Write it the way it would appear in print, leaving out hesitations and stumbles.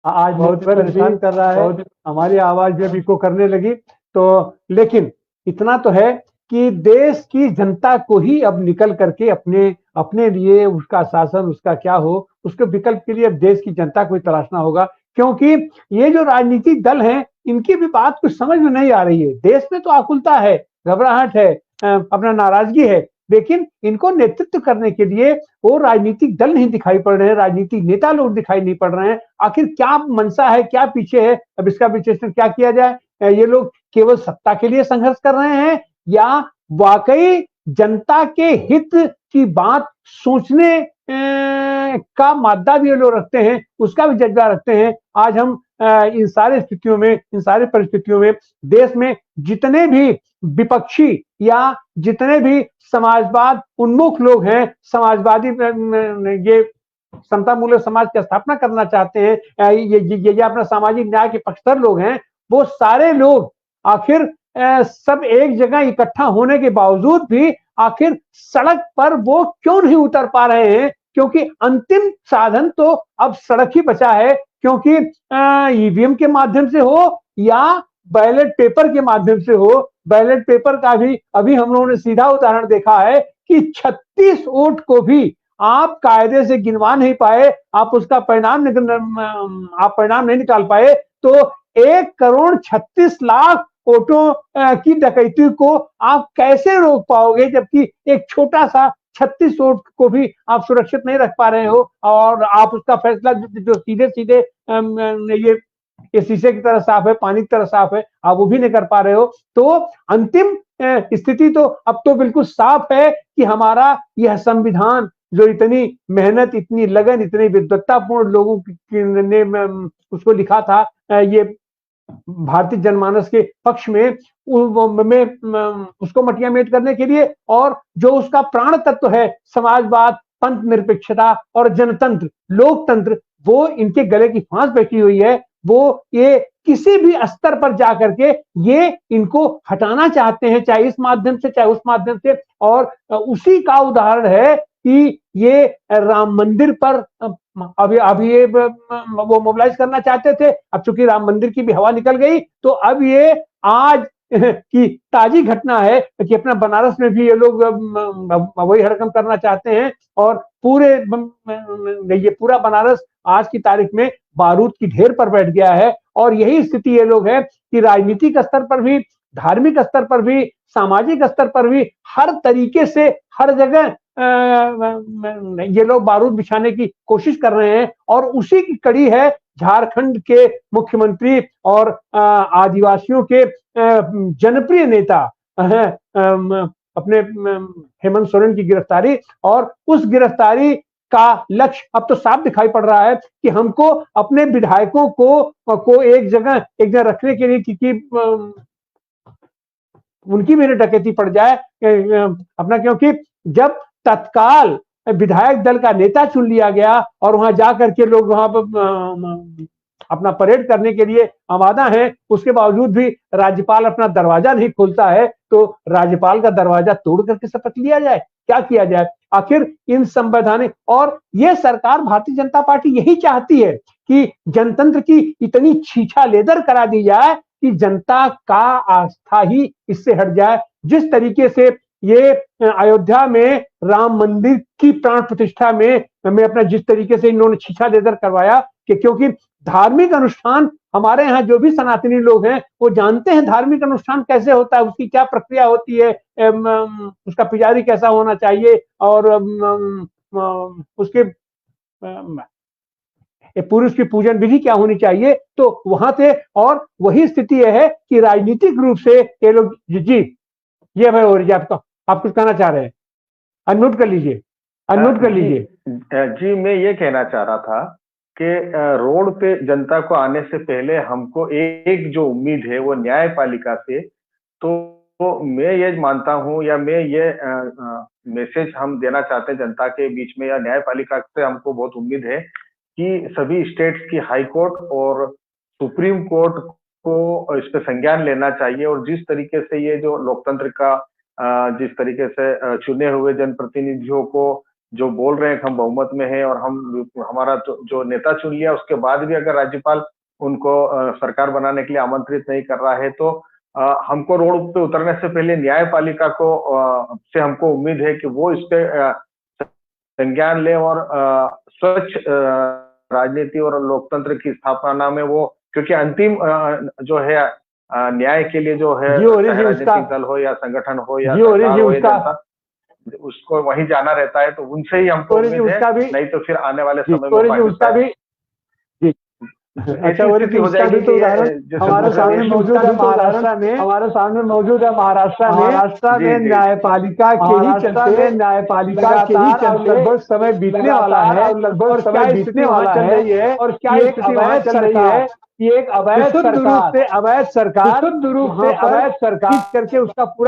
आज बहुत परेशान कर रहा है, हमारी आवाज जब इको करने लगी तो। लेकिन इतना तो है कि देश की जनता को ही अब निकल करके अपने अपने लिए उसका शासन उसका क्या हो, उसके विकल्प के लिए अब देश की जनता को ही तलाशना होगा। क्योंकि ये जो राजनीतिक दल हैं, इनकी भी बात कुछ समझ में नहीं आ रही है। देश में तो आकुलता है, घबराहट है, अपना नाराजगी है, लेकिन इनको नेतृत्व करने के लिए वो राजनीतिक दल नहीं दिखाई पड़ रहे हैं, राजनीतिक नेता लोग दिखाई नहीं पड़ रहे हैं। आखिर क्या मंशा है, क्या पीछे है, अब इसका विश्लेषण क्या किया जाए? ये लोग केवल सत्ता के लिए संघर्ष कर रहे हैं या वाकई जनता के हित की बात सोचने का मादा भी ये लोग रखते हैं, उसका भी जज्बा रखते हैं। आज हम इन सारी स्थितियों में, इन सारी परिस्थितियों में देश में जितने भी विपक्षी या जितने भी समाजवाद उन्मुख लोग हैं, समाजवादी ये समता मूलक समाज की स्थापना करना चाहते हैं, ये अपना सामाजिक न्याय के पक्षधर लोग हैं, वो सारे लोग आखिर सब एक जगह इकट्ठा होने के बावजूद भी आखिर सड़क पर वो क्यों नहीं उतर पा रहे हैं? क्योंकि अंतिम साधन तो अब सड़क ही बचा है। क्योंकि ईवीएम के माध्यम से हो या बैलेट पेपर के माध्यम से हो, बैलेट पेपर का भी अभी हम लोगों ने सीधा उदाहरण देखा है कि 36 वोट को भी आप कायदे से गिनवा नहीं पाए, आप उसका परिणाम आप परिणाम नहीं निकाल पाए, तो 1,36,00,000 वोटों की डकैती को आप कैसे रोक पाओगे? जबकि एक छोटा सा 36 वोट को भी आप सुरक्षित नहीं रख पा रहे हो, और आप उसका फैसला जो सीधे सीधे ये शीशे की तरह साफ है, पानी की तरह साफ है, आप वो भी नहीं कर पा रहे हो। तो अंतिम स्थिति तो अब तो बिल्कुल साफ है कि हमारा यह संविधान जो इतनी मेहनत, इतनी लगन, इतनी विद्वत्तापूर्ण लोगों ने उसको लिखा था, ये भारतीय जनमानस के पक्ष में उसको मटियामेट करने के लिए, और जो उसका प्राण तत्व है समाजवाद, पंथ निरपेक्षता और जनतंत्र, लोकतंत्र, वो इनके गले की फांस बैठी हुई है। वो ये किसी भी स्तर पर जाकर के ये इनको हटाना चाहते हैं, चाहे इस माध्यम से चाहे उस माध्यम से। और उसी का उदाहरण है कि ये राम मंदिर पर अभी अभी ये वो मोबिलाइज करना चाहते थे, अब चूंकि राम मंदिर की भी हवा निकल गई, तो अब ये आज की ताजी घटना है कि अपना बनारस में भी ये लोग वही हड़कंप करना चाहते हैं। और ये पूरा बनारस आज की तारीख में बारूद की ढेर पर बैठ गया है। और यही स्थिति ये लोग है कि राजनीतिक स्तर पर भी, धार्मिक स्तर पर भी, सामाजिक स्तर पर भी, हर तरीके से हर जगह ये लोग बारूद बिछाने की कोशिश कर रहे हैं। और उसी की कड़ी है झारखंड के मुख्यमंत्री और आदिवासियों के जनप्रिय नेता अपने हेमंत सोरेन की गिरफ्तारी। और उस गिरफ्तारी का लक्ष्य अब तो साफ दिखाई पड़ रहा है कि हमको अपने विधायकों को एक जगह रखने के लिए, क्योंकि उनकी भी डकैती पड़ जाए अपना। क्योंकि जब तत्काल विधायक दल का नेता चुन लिया गया और वहां जाकर के लोग वहां पर अपना परेड करने के लिए आमादा है, उसके बावजूद भी राज्यपाल अपना दरवाजा नहीं खोलता है, तो राज्यपाल का दरवाजा तोड़ करके शपथ लिया जाए? क्या किया जाए? आखिर इन संवैधानिक, और ये सरकार भारतीय जनता पार्टी यही चाहती है कि जनतंत्र की इतनी छीछा लेदर करा दी जाए कि जनता का आस्था ही इससे हट जाए। जिस तरीके से ये अयोध्या में राम मंदिर की प्राण प्रतिष्ठा में अपना जिस तरीके से इन्होंने छीछा लेदर करवाया, कि क्योंकि धार्मिक अनुष्ठान, हमारे यहाँ जो भी सनातनी लोग हैं वो जानते हैं धार्मिक अनुष्ठान कैसे होता है, उसकी क्या प्रक्रिया होती है, उसका पुजारी कैसा होना चाहिए, और उसके पुरुष की पूजन विधि क्या होनी चाहिए। तो वहां से, और वही स्थिति यह है कि राजनीतिक रूप से ये लोग जी ये भाई, और आप कुछ कहना चाह रहे हैं? अनम्यूट कर लीजिए, अनम्यूट कर लीजिए। जी मैं ये कहना चाह रहा था कि रोड पे जनता को आने से पहले हमको एक जो उम्मीद है वो न्यायपालिका से। तो मैं ये मानता हूँ, या मैं ये मैसेज हम देना चाहते हैं जनता के बीच में, या न्यायपालिका से हमको बहुत उम्मीद है कि सभी स्टेट्स की हाई कोर्ट और सुप्रीम कोर्ट को इस पे संज्ञान लेना चाहिए। और जिस तरीके से ये जो लोकतंत्र का जिस तरीके से चुने हुए जनप्रतिनिधियों को जो बोल रहे हैं कि हम बहुमत में हैं और हम हमारा जो नेता चुन लिया उसके बाद भी अगर राज्यपाल उनको सरकार बनाने के लिए आमंत्रित नहीं कर रहा है, तो हमको रोड पे उतरने से पहले न्यायपालिका को से हमको उम्मीद है कि वो इस पे संज्ञान ले और स्वच्छ राजनीति और लोकतंत्र की स्थापना में वो, क्योंकि अंतिम जो है न्याय के लिए जो है राजनीतिक दल हो या संगठन हो या सरकार हो या जनता, उसको वहीं जाना रहता है, तो उनसे ही हमको उम्मीद है, नहीं तो फिर आने वाले समय में उसका भी अच्छा हो जाएगी। तो हमारे सामने मौजूद है महाराष्ट्र में, महाराष्ट्र में न्यायपालिका के ही चलते लगभग समय बीतने वाला है, लगभग समय बीतने वाला है, और क्या एक अवैध सरकार, ये एक अवैध सरकार, शुद्ध रूप से अवैध सरकार करके उसका पूरा